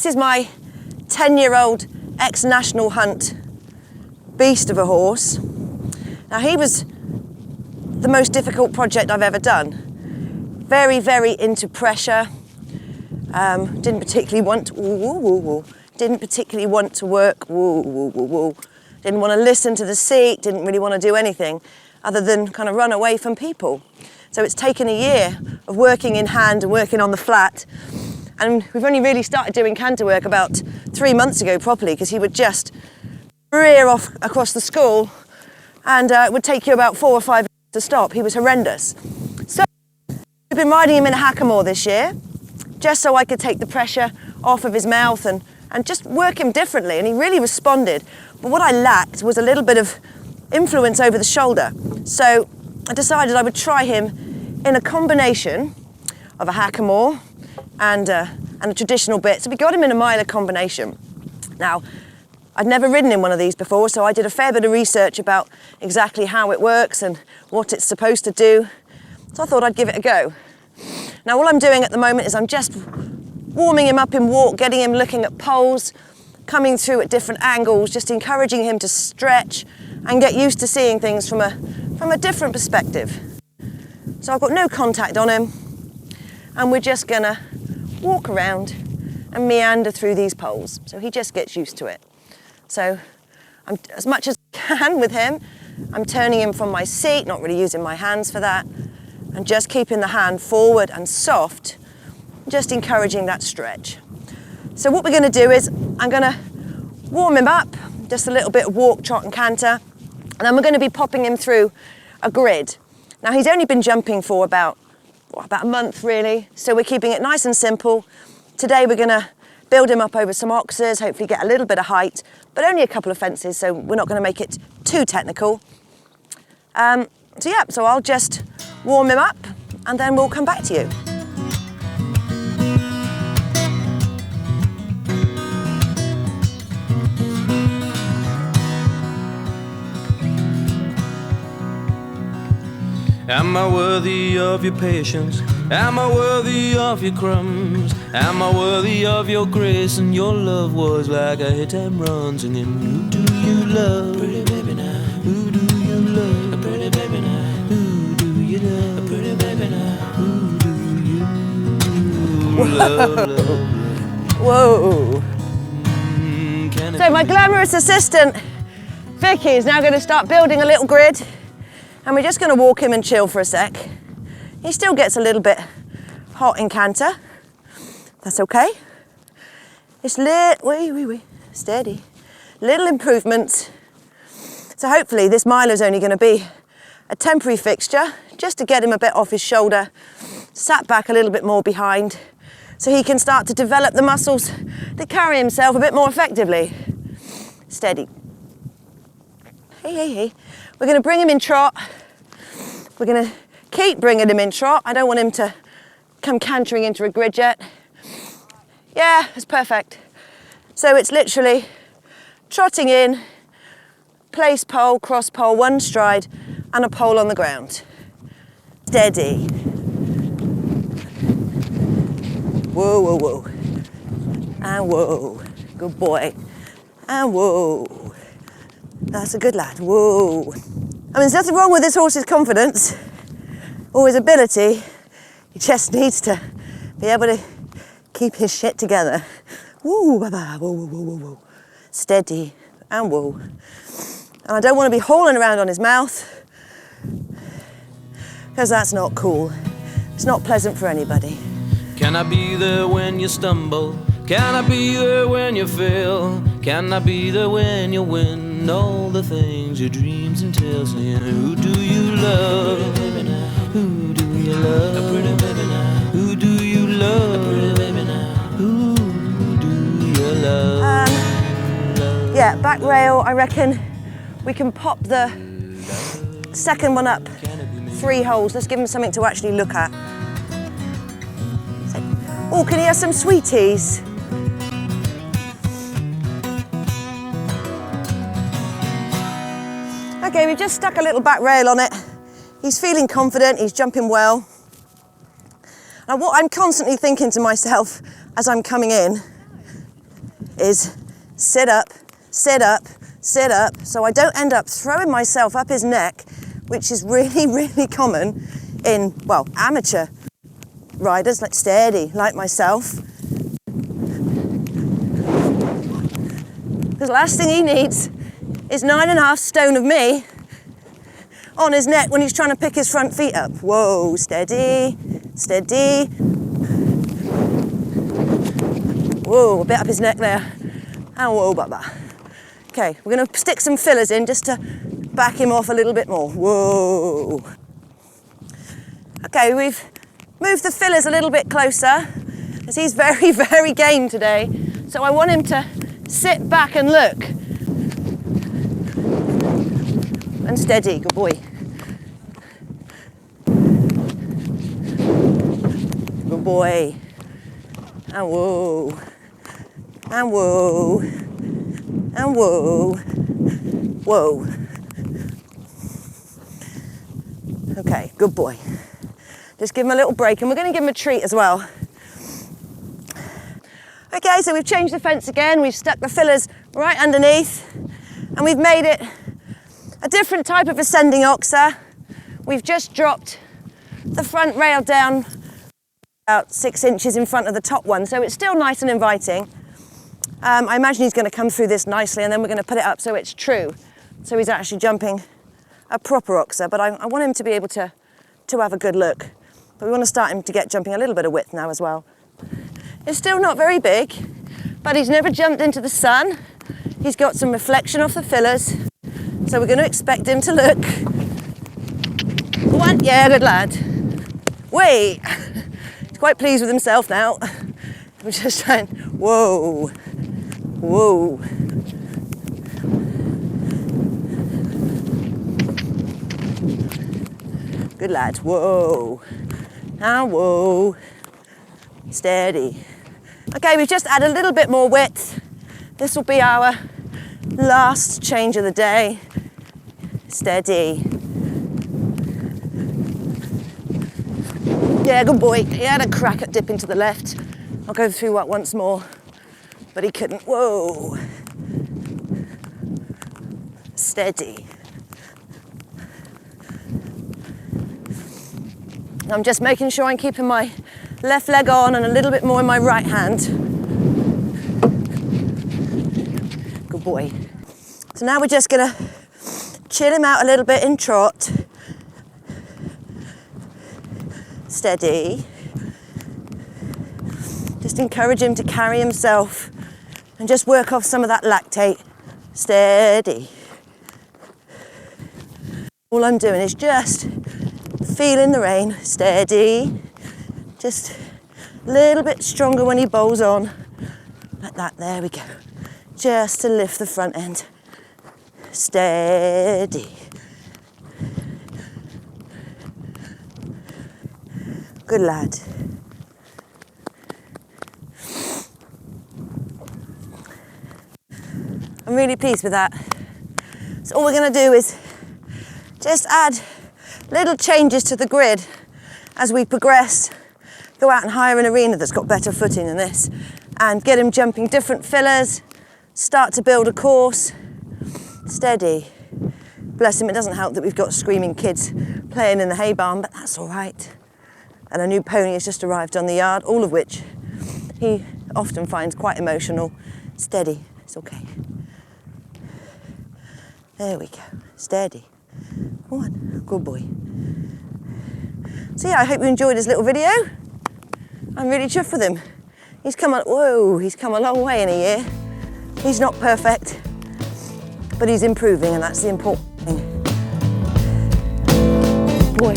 this is my 10-year-old ex-national hunt beast of a horse. Now he was the most difficult project I've ever done. Very, very into pressure. Didn't particularly want to, didn't particularly want to work. Didn't want to listen to the seat. Didn't really want to do anything other than kind of run away from people. So it's taken a year of working in hand and working on the flat. And we've only really started doing canter work about 3 months ago properly, because he would just rear off across the school and it would take you about 4 or 5 minutes to stop. He was horrendous. So we've been riding him in a hackamore this year, just so I could take the pressure off of his mouth and just work him differently, and he really responded. But what I lacked was a little bit of influence over the shoulder. So I decided I would try him in a combination of a hackamore and a traditional bit. So we got him in a miler combination. Now, I'd never ridden in one of these before, so I did a fair bit of research about exactly how it works and what it's supposed to do. So I thought I'd give it a go. Now, all I'm doing at the moment is I'm just warming him up in walk, getting him looking at poles, coming through at different angles, just encouraging him to stretch and get used to seeing things from a different perspective. So I've got no contact on him, and we're just gonna walk around and meander through these poles, so he just gets used to it. So I'm, as much as I can with him, I'm turning him from my seat, not really using my hands for that, and just keeping the hand forward and soft, just encouraging that stretch. So what we're going to do is I'm going to warm him up, just a little bit of walk, trot and canter, and then we're going to be popping him through a grid. Now he's only been jumping for about a month really, so we're keeping it nice and simple. Today we're going to build him up over some oxes, hopefully get a little bit of height, but only a couple of fences, so we're not going to make it too technical. So I'll just warm him up and then we'll come back to you. Am I worthy of your patience? Am I worthy of your crumbs? Am I worthy of your grace? And your love was like a hit and run, singing, who do you love? Pretty baby now. Who do you love? A pretty baby now. Who do you love? A pretty baby now. Who do you love? Whoa. So my glamorous assistant, Vicky, is now going to start building a little grid. And we're just going to walk him and chill for a sec. He still gets a little bit hot in canter. That's okay. It's steady. Little improvements. So hopefully this miler's only going to be a temporary fixture, just to get him a bit off his shoulder, sat back a little bit more behind, so he can start to develop the muscles that carry himself a bit more effectively. Steady. Hey. We're going to bring him in trot. We're going to keep bringing him in trot. I don't want him to come cantering into a grid yet. Yeah, it's perfect. So it's literally trotting in, place pole, cross pole, one stride, and a pole on the ground. Steady. Whoa. And whoa. Good boy. And whoa. That's a good lad. Whoa. I mean, there's nothing wrong with this horse's confidence or his ability. He just needs to be able to keep his shit together. Woo, whoa. Steady and whoa. And I don't want to be hauling around on his mouth, because that's not cool. It's not pleasant for anybody. Can I be there when you stumble? Can I be there when you fail? Can I be there when you win? All the things, your dreams and tales, saying, who do you love? Who do you love? Who do you love? Who do you love? Yeah, back rail, I reckon we can pop the second one up 3 holes. Let's give him something to actually look at. Oh, can he have some sweeties? Okay, we've just stuck a little back rail on it. He's feeling confident, he's jumping well. Now what I'm constantly thinking to myself as I'm coming in, is sit up, sit up, sit up, so I don't end up throwing myself up his neck, which is really, really common in, well, amateur riders, like steady, like myself. Because the last thing he needs is 9.5 stone of me on his neck when he's trying to pick his front feet up. Whoa, steady, steady. Whoa, a bit up his neck there. And whoa, baba. Okay, we're gonna stick some fillers in just to back him off a little bit more. Whoa. Okay, we've moved the fillers a little bit closer, as he's very, very game today. So I want him to sit back and look. And steady, good boy. Good boy. And whoa. And whoa. And whoa. Whoa. Okay, good boy. Just give him a little break, and we're going to give him a treat as well. Okay, so we've changed the fence again. We've stuck the fillers right underneath, and we've made it a different type of ascending oxer. We've just dropped the front rail down about 6 inches in front of the top one, so it's still nice and inviting. I imagine he's going to come through this nicely, and then we're going to put it up so it's true. So he's actually jumping a proper oxer, but I want him to be able to have a good look. But we want to start him to get jumping a little bit of width now as well. It's still not very big, but he's never jumped into the sun. He's got some reflection off the fillers, so we're going to expect him to look. One, yeah, good lad. Wait, he's quite pleased with himself now. We're just trying, whoa, whoa. Good lad, whoa, and whoa, steady. Okay, we've just added a little bit more width. This will be our last change of the day. Steady. Yeah, good boy. He had a crack at dipping to the left. I'll go through that once more, but he couldn't. Whoa. Steady. I'm just making sure I'm keeping my left leg on and a little bit more in my right hand. Good boy. So now we're just gonna chill him out a little bit in trot. Steady. Just encourage him to carry himself and just work off some of that lactate. Steady. All I'm doing is just feeling the rein. Steady. Just a little bit stronger when he bowls on. Like that, there we go. Just to lift the front end. Steady. Good lad. I'm really pleased with that. So all we're going to do is just add little changes to the grid as we progress. Go out and hire an arena that's got better footing than this and get him jumping different fillers, start to build a course. Steady. Bless him, it doesn't help that we've got screaming kids playing in the hay barn, but that's all right. And a new pony has just arrived on the yard, all of which he often finds quite emotional. Steady, it's okay. There we go, steady. One, good boy. So yeah, I hope you enjoyed this little video. I'm really chuffed with him. He's come a long way in a year. He's not perfect, but he's improving, and that's the important thing. Boy.